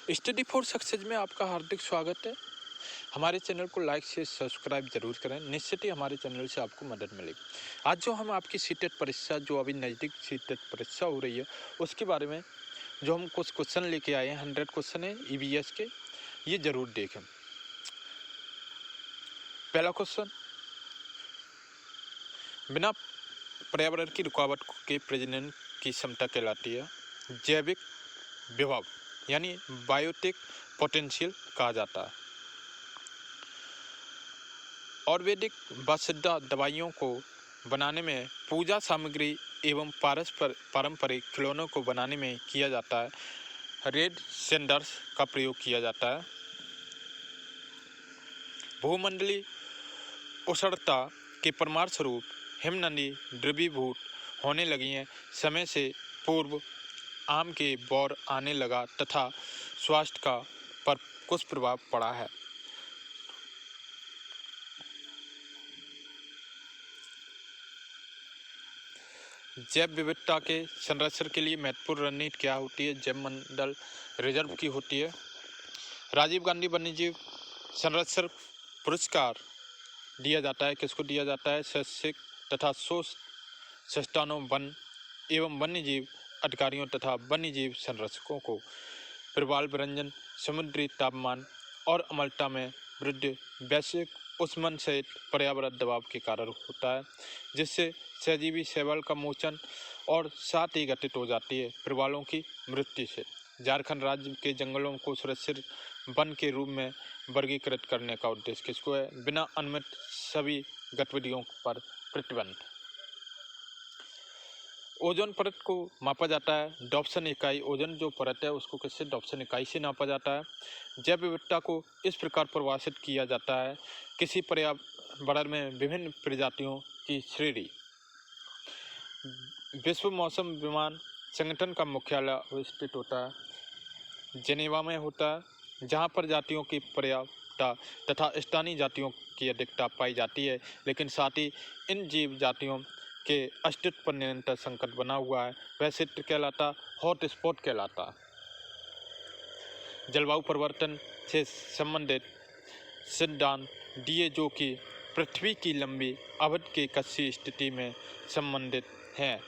Study for success में आपका हार्दिक स्वागत है। हमारे चैनल को लाइक से सब्सक्राइब जरूर करें, निश्चित ही हमारे चैनल से आपको मदद मिलेगी। आज जो हम आपकी सीटेट परीक्षा, जो अभी नज़दीक सीटेट परीक्षा हो रही है, उसके बारे में जो हम कुछ क्वेश्चन लेके आए हैं, 100 क्वेश्चन है ईवीएस के, ये जरूर देखें। पहला क्वेश्चन, बिना पर्यावरण की रुकावट के प्रजनन की क्षमता कहलाती है जैविक विभव, यानी बायोटिक पोटेंशियल कहा जाता है। आयुर्वेदिक बासिद्धा दवाइयों को बनाने में पूजा सामग्री एवं पारंपरिक खिलौनों को बनाने में किया जाता है रेड सेंडर्स का प्रयोग किया जाता है। भूमंडलीय उष्णता के परमार स्वरूप हिमनदी द्रवीभूत होने लगी हैं। समय से पूर्व आम के बौर आने लगा तथा स्वास्थ्य का पर कुछ प्रभाव पड़ा है। जैव विविधता के संरक्षण के लिए महत्वपूर्ण रणनीति क्या होती है? जैव मंडल रिजर्व की होती है। राजीव गांधी वन्यजीव संरक्षण पुरस्कार दिया जाता है, किसको दिया जाता है? शैक्षिक तथा शोध संस्थानों, वन एवं वन्यजीव अधिकारियों तथा वन्यजीव संरक्षकों को। प्रवाल विरंजन समुद्री तापमान और अम्लता में वृद्धि वैश्विक उष्मन सहित पर्यावरण दबाव के कारण होता है, जिससे सहजीवी शैवाल का मोचन और साथ ही घटित हो जाती है प्रवालों की मृत्यु से। झारखंड राज्य के जंगलों को सुरक्षित वन के रूप में वर्गीकृत करने का उद्देश्य किसको है? बिना अनुमति सभी गतिविधियों पर प्रतिबंध। ओजोन परत को मापा जाता है डॉप्सन इकाई। ओजोन जो परत है उसको किससे? डॉप्सन इकाई से नापा जाता है। जैव विविधता को इस प्रकार परिभाषित किया जाता है, किसी पर्यावरण में विभिन्न प्रजातियों की श्रेणी। विश्व मौसम विमान संगठन का मुख्यालय स्थित होता है जेनेवा में होता है, जहाँ पर जातियों की पर्याप्तता तथा स्थानीय जातियों की अधिकता पाई जाती है, लेकिन साथ ही इन जीव जातियों के अस्तित्व पर निरंतर संकट बना हुआ है। वह क्षेत्र कहलाता हॉट स्पॉट कहलाता। जलवायु परिवर्तन से संबंधित सिद्धांत दिए जो कि पृथ्वी की लंबी अवधि के कच्ची स्थिति में संबंधित हैं।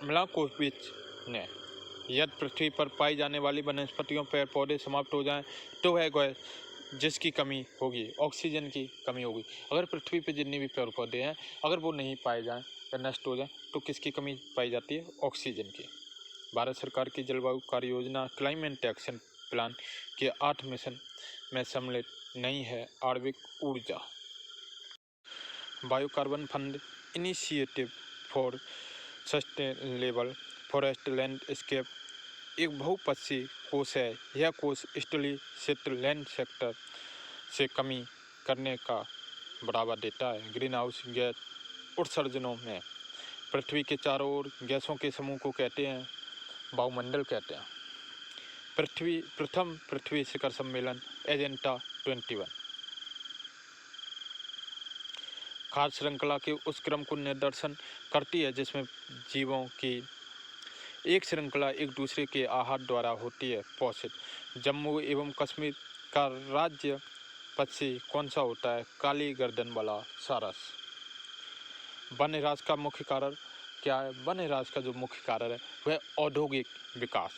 मिलाकोविच ने, यदि पृथ्वी पर पाई जाने वाली वनस्पतियों पेड़ पौधे समाप्त हो जाएं तो वह गैस जिसकी कमी होगी, ऑक्सीजन की कमी होगी। अगर पृथ्वी पर जितने भी पेड़ पौधे हैं अगर वो नहीं पाए जाएं या नष्ट हो जाएं तो किसकी कमी पाई जाती है? ऑक्सीजन की। भारत सरकार की जलवायु कार्य योजना क्लाइमेट एक्शन प्लान के 8 मिशन में सम्मिलित नहीं है आणविक ऊर्जा। Biocarbon fund initiative for sustainable forest landscape एक बहुपक्षीय कोष है। यह कोष स्थलीय क्षेत्र लैंड सेक्टर से कमी करने का बढ़ावा देता है। ग्रीन हाउस गैस उत्सर्जनों में पृथ्वी के चारों ओर गैसों के समूह को कहते हैं वायुमंडल कहते हैं। प्रथम पृथ्वी शिखर सम्मेलन एजेंडा 21 खाद्य श्रृंखला के उस क्रम को निर्देशन करती है जिसमें जीवों की एक श्रृंखला एक दूसरे के आहार द्वारा होती है पोषित। जम्मू एवं कश्मीर का राज्य पक्षी कौन सा होता है? काली गर्दन वाला सारस। वन ह्रास का मुख्य कारण क्या है? वन ह्रास का जो मुख्य कारण है वह औद्योगिक विकास।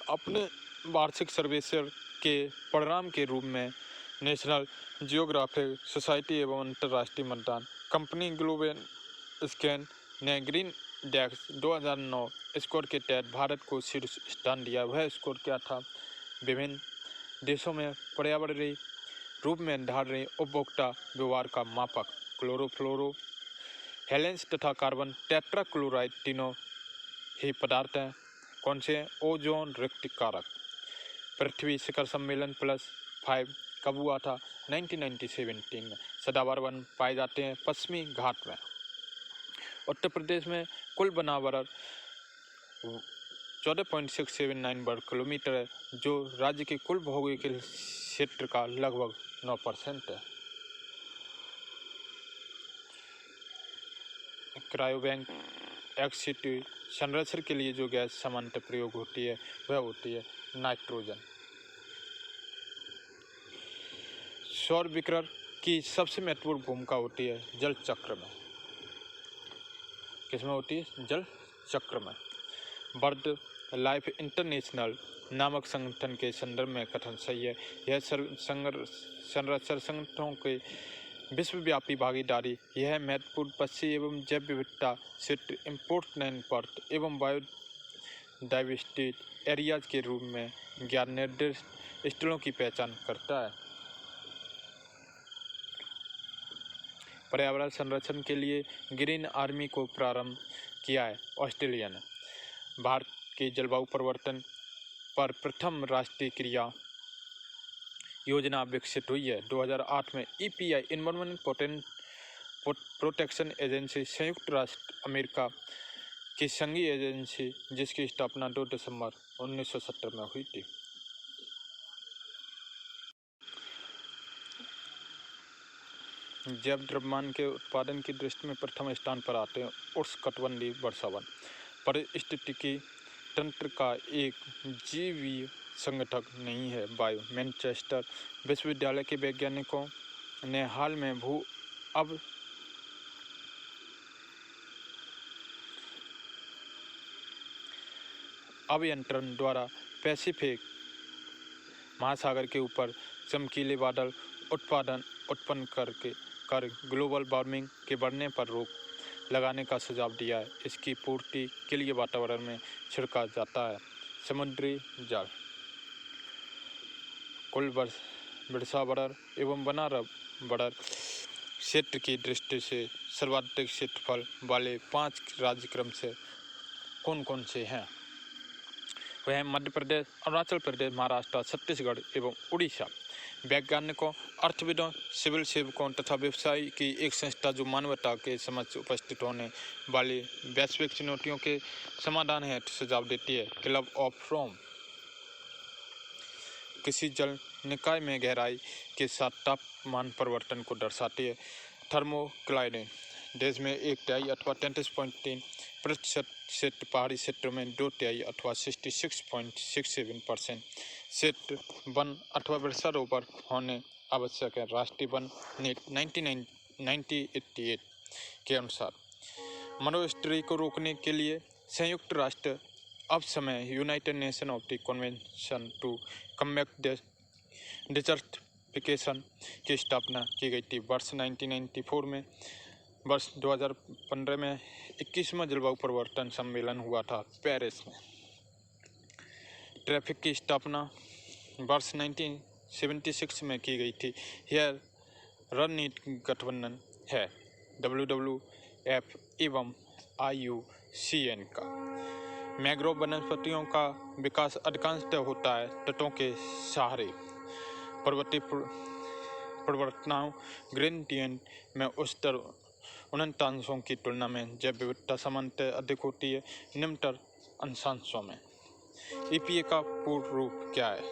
अपने वार्षिक सर्वेक्षण के परिणाम के रूप में नेशनल जियोग्राफिक सोसाइटी एवं अंतर्राष्ट्रीय मतदान कंपनी ग्लोबल स्कैन ने ग्रीन इंडेक्स 2009 स्कोर के तहत भारत को शीर्ष स्थान दिया। वह स्कोर क्या था? विभिन्न देशों में पर्यावरणीय रूप में ढाल रही उपभोक्ता व्यवहार का मापक क्लोरोफ्लोरो हेलेंस तथा कार्बन टेट्राक्लोराइड तीनों ही पदार्थ हैं। कौन से? ओजोन रिक्तिकारक। पृथ्वी शिखर सम्मेलन +5 कब हुआ था? 1917 में। सदाबहार वन पाए जाते हैं पश्चिमी घाट में। उत्तर प्रदेश में कुल वनावरण 14.679 वर्ग किलोमीटर है, जो राज्य के कुल भौगोलिक क्षेत्र का लगभग 9% है। क्रायोबैंक एक्सिटी संरक्षण के लिए जो गैस सामान्यतः प्रयोग होती है वह होती है नाइट्रोजन। सौर विकिरण की सबसे महत्वपूर्ण भूमिका होती है जल चक्र में। किसमें होती है? जल चक्र में। वर्ल्ड लाइफ इंटरनेशनल नामक संगठन के संदर्भ में कथन सही है। यह संरक्षण संगठनों के विश्वव्यापी भागीदारी यह महत्वपूर्ण पक्षी एवं जैव विविधता क्षेत्र इम्पोर्टेंट पर्थ एवं बायोडाइवर्सिटी एरियाज के रूप में 11 निर्दिष्ट स्थलों की पहचान करता है। पर्यावरण संरक्षण के लिए ग्रीन आर्मी को प्रारंभ किया है ऑस्ट्रेलिया ने। भारत के जलवायु परिवर्तन पर प्रथम राष्ट्रीय क्रिया योजना विकसित हुई है। 2008 में EPI एनवायरमेंट प्रोटेक्शन एजेंसी संयुक्त राष्ट्र अमेरिका की संघीय एजेंसी जिसकी स्थापना 2 दिसंबर 1970 में हुई थी। जैव द्रव्यमान के उत्पादन की दृष्टि में प्रथम स्थान पर आते हैं उष्णकटिबंधीय वर्षावन। पारिस्थितिकी तंत्र का एक जीवीय संगठक नहीं है वायु। मैनचेस्टर विश्वविद्यालय के वैज्ञानिकों ने हाल में भू अभियंत्रण द्वारा पैसिफिक महासागर के ऊपर चमकीले बादल उत्पन्न कर ग्लोबल वार्मिंग के बढ़ने पर रोक लगाने का सुझाव दिया है। इसकी पूर्ति के लिए वातावरण में छिड़का जाता है समुद्री जल। कुल वर्षावरण एवं वनावरण क्षेत्र की दृष्टि से सर्वाधिक क्षेत्रफल वाले 5 राज्यक्रम से कौन से हैं? वह मध्य प्रदेश, अरुणाचल प्रदेश, महाराष्ट्र, छत्तीसगढ़ एवं उड़ीसा। वैज्ञानिकों, अर्थविदों, सिविल सेवकों तथा व्यवसायी की एक संस्था जो मानवता के समक्ष उपस्थित होने वाली वैश्विक चुनौतियों के समाधान हेतु सुझाव देती है। क्लब ऑफ रोम किसी जल निकाय में गहराई के साथ तापमान परिवर्तन को दर्शाती है। थर्मोक्लाइडिंग देश में 1/3 अथवा 33.3% क्षेत्र, पहाड़ी क्षेत्रों में 2/3 अथवा 66.67% क्षेत्र वन अथवा वृक्षारोपण होने आवश्यक है। राष्ट्रीय वन नीति 1988 के अनुसार मरुस्थलीकरण को रोकने के लिए संयुक्त राष्ट्र अब समय United Nation of the convention to combat desertification की स्थापना की गई थी वर्ष 1994 में। वर्ष 2015 में 21वां जलवायु परिवर्तन सम्मेलन हुआ था पेरिस में। ट्रैफिक की स्थापना वर्ष 1976 में की गई थी। यह रणनीतिक गठबंधन है WWF एवं IUCN का। मैंग्रोव वनस्पतियों का विकास अधिकांशतः होता है तटों के सहारे। पर्वतीय परिवर्तनाओं ग्रेडियंट में उच्चतर उन्नतांशों की तुलना में जैव विविधता सामान्यतः अधिक होती है निम्नतर अंशांशों में। EPA का पूर्ण रूप क्या है?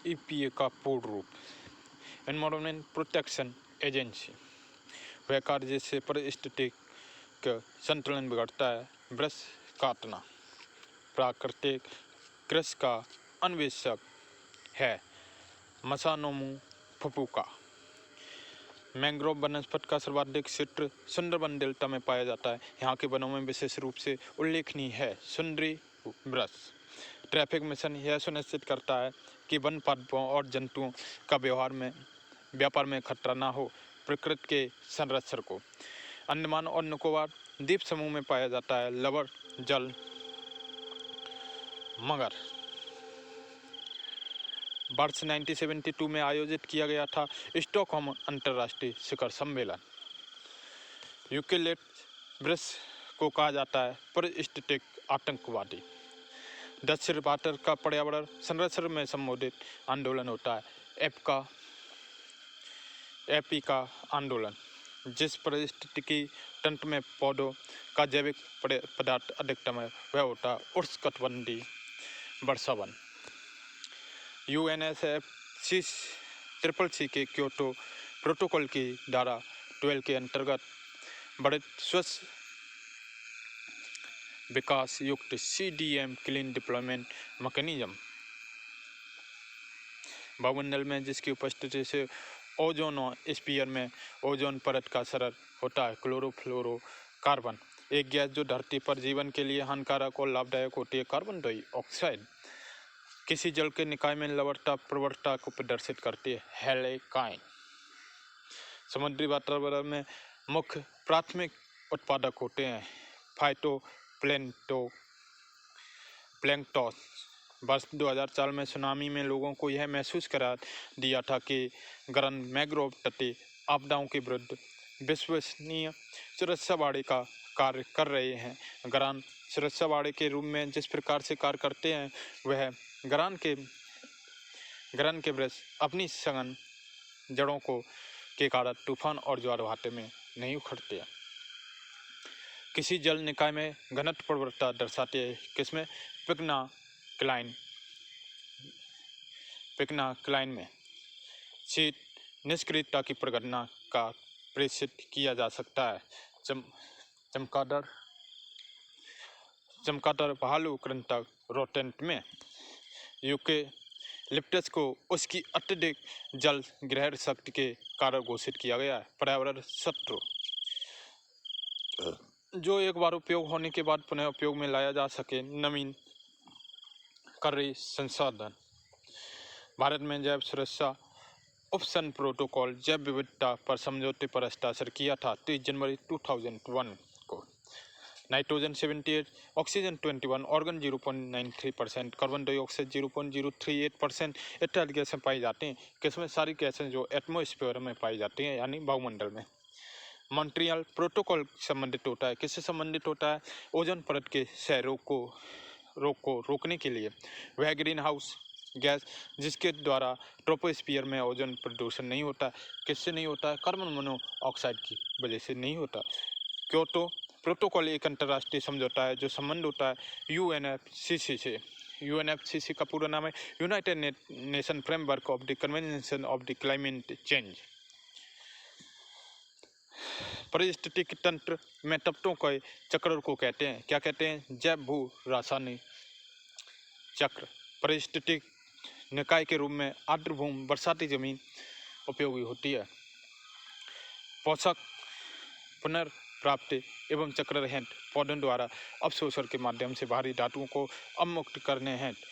EPA का पूर्ण रूप एनवायरमेंट प्रोटेक्शन एजेंसी। वह कार्य जिससे पारिस्थितिक संतुलन बिगड़ता है। वृक्ष काटना प्राकृतिक कृषि का अन्वेषक है मसानोमू फुफुका। मैंग्रोव वनस्पति का सर्वाधिक क्षेत्र सुंदरबन डेल्टा में पाया जाता है। यहाँ के वनों में विशेष रूप से उल्लेखनीय है सुंदरी वृक्ष। ट्रैफिक मिशन यह सुनिश्चित करता है कि वन पादपों और जंतुओं का व्यापार में खतरा न हो। प्रकृति के संरक्षण को अंडमान और निकोबार द्वीप समूह में पाया जाता है लवर जल मगर। वर्ष 1972 में आयोजित किया गया था स्टॉकहोम अंतर्राष्ट्रीय शिखर सम्मेलन। यूकेलिप्टस वृक्ष को कहा जाता है पारिस्थितिक आतंकवादी। दक्षिण भारत का पर्यावरण संरक्षण में संबोधित आंदोलन होता है एपी का आंदोलन, जिस पारिस्थितिकी तंत्र में पौधों का जैविक पदार्थ अधिकतम है वह होता है उष्णकटिबंधीय वर्षावन। UNFCCC के क्योटो प्रोटोकॉल की धारा 12 के अंतर्गत बड़े स्वस्थ विकास युक्त CDM क्लीन डिप्लॉयमेंट मैकेनिज्म वायुमंडल में जिसकी उपस्थिति से ओजोन स्फीयर में ओजोन परत का असर होता है। क्लोरोफ्लोरोकार्बन एक गैस जो धरती पर जीवन के लिए हानिकारक और लाभदायक होती है। कार्बन डाइऑक्साइड किसी जल के निकाय में लवणता प्रवणता को प्रदर्शित करती है। हेलेकाइन समुद्री वातावरण में मुख्य प्राथमिक उत्पादक होते हैं। प्लैंकटन वर्ष 2004 में सुनामी में लोगों को यह महसूस करा दिया था कि गरन मैंग्रोव तटीय आपदाओं के विरुद्ध विश्वसनीय सुरक्षा बाड़े का कार्य कर रहे हैं। गरान सुरक्षा बाड़े के रूप में जिस प्रकार से कार्य करते हैं वह गरान के वृक्ष अपनी सघन जड़ों के कारण तूफान और ज्वार भाटे में नहीं उखड़ते हैं। किसी जल निकाय में घनत्व प्रवणता दर्शाती है। किसमें? पिग्नाक्लाइन में शीत निष्क्रियता की प्रगणना का प्रेषित किया जा सकता है। चमगादड़ भालू कृंतक रोटेंट में यूकेलिप्टस को उसकी अत्यधिक जल ग्रहण शक्ति के कारण घोषित किया गया है। पर्यावरण शत्रु जो एक बार उपयोग होने के बाद पुनः उपयोग में लाया जा सके। नवीनकरणीय संसाधन भारत में जैव सुरक्षा उपसन प्रोटोकॉल जैव विविधता पर समझौते पर हस्ताक्षर किया था 30 जनवरी 2001 को। Nitrogen 78, oxygen 21, organ 0.93%, carbon dioxide 0.038% इत्यादि गैसें पाई जाती हैं। किसमें? सारी गैसें जो एटमॉस्फेयर में पाई जाती हैं यानी वायुमंडल में। मॉन्ट्रियल प्रोटोकॉल संबंधित होता है। किससे संबंधित होता है? ओजोन परत के क्षय को रोकने के लिए। वह ग्रीन हाउस गैस जिसके द्वारा ट्रोपोस्फीयर में ओजोन प्रदूषण नहीं होता। किससे नहीं होता है? कार्बन मोनोऑक्साइड की वजह से नहीं होता। क्योटो प्रोटोकॉल एक अंतर्राष्ट्रीय समझौता है जो संबंध होता है UNFCCC से। UNFCCC का पूरा नाम है United nation framework of the convention of the climate change. पारिस्थितिक तंत्र में तत्वों के चक्र को कहते हैं। क्या कहते हैं? जैव भू रासायनिक चक्र। पारिस्थितिक निकाय के रूप में आर्द्र भूमि बरसाती जमीन उपयोगी होती है। पोषक पुनर्प्राप्ति एवं चक्र हेतु पौधों द्वारा अवशोषण के माध्यम से बाहरी धातुओं को अवमुक्त करने हेतु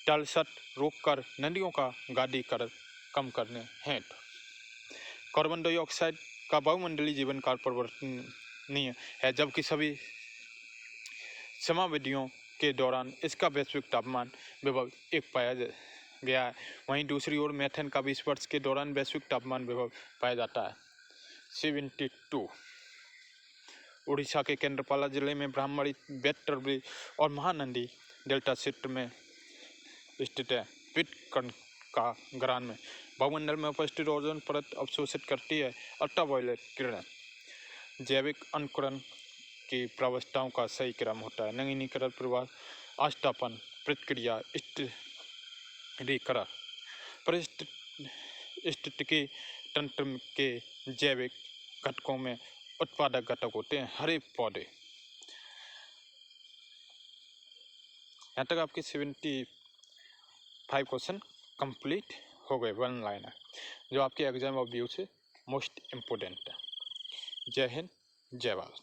तलछट रोककर नदियों का गादीकरण कम करने हेतु। कार्बन डाइऑक्साइड का वायुमंडलीय जीवन काल परिवर्तनीय है जबकि सभी समावधियों के दौरान इसका वैश्विक तापमान विभव एक पाया गया है। वहीं दूसरी ओर मीथेन का 20 वर्ष के दौरान वैश्विक तापमान विभव पाया जाता है 72। उड़ीसा के केंद्रपाड़ा जिले में ब्राह्मणी बैतरणी और महानंदी डेल्टा क्षेत्र में स्थित है। पिटकर्ण का गरान में वायुमंडल में उपस्थित ओजोन परत अवशोषित करती है अल्ट्रावायलेट किरण। जैविक अंकुरण की प्रावस्थाओं का सही क्रम होता है। नवीनीकरण प्रवाह आस्थापन प्रक्रिया स्थिरीकरण पारिस्थितिकी तंत्र के जैविक घटकों में उत्पादक घटक होते हैं हरे पौधे। यहाँ तक आपके 75 क्वेश्चन कंप्लीट हो गए। 1 लाइनर जो आपके एग्जाम ऑफ व्यू से मोस्ट इम्पोर्टेंट है। जय हिंद, जय भारत।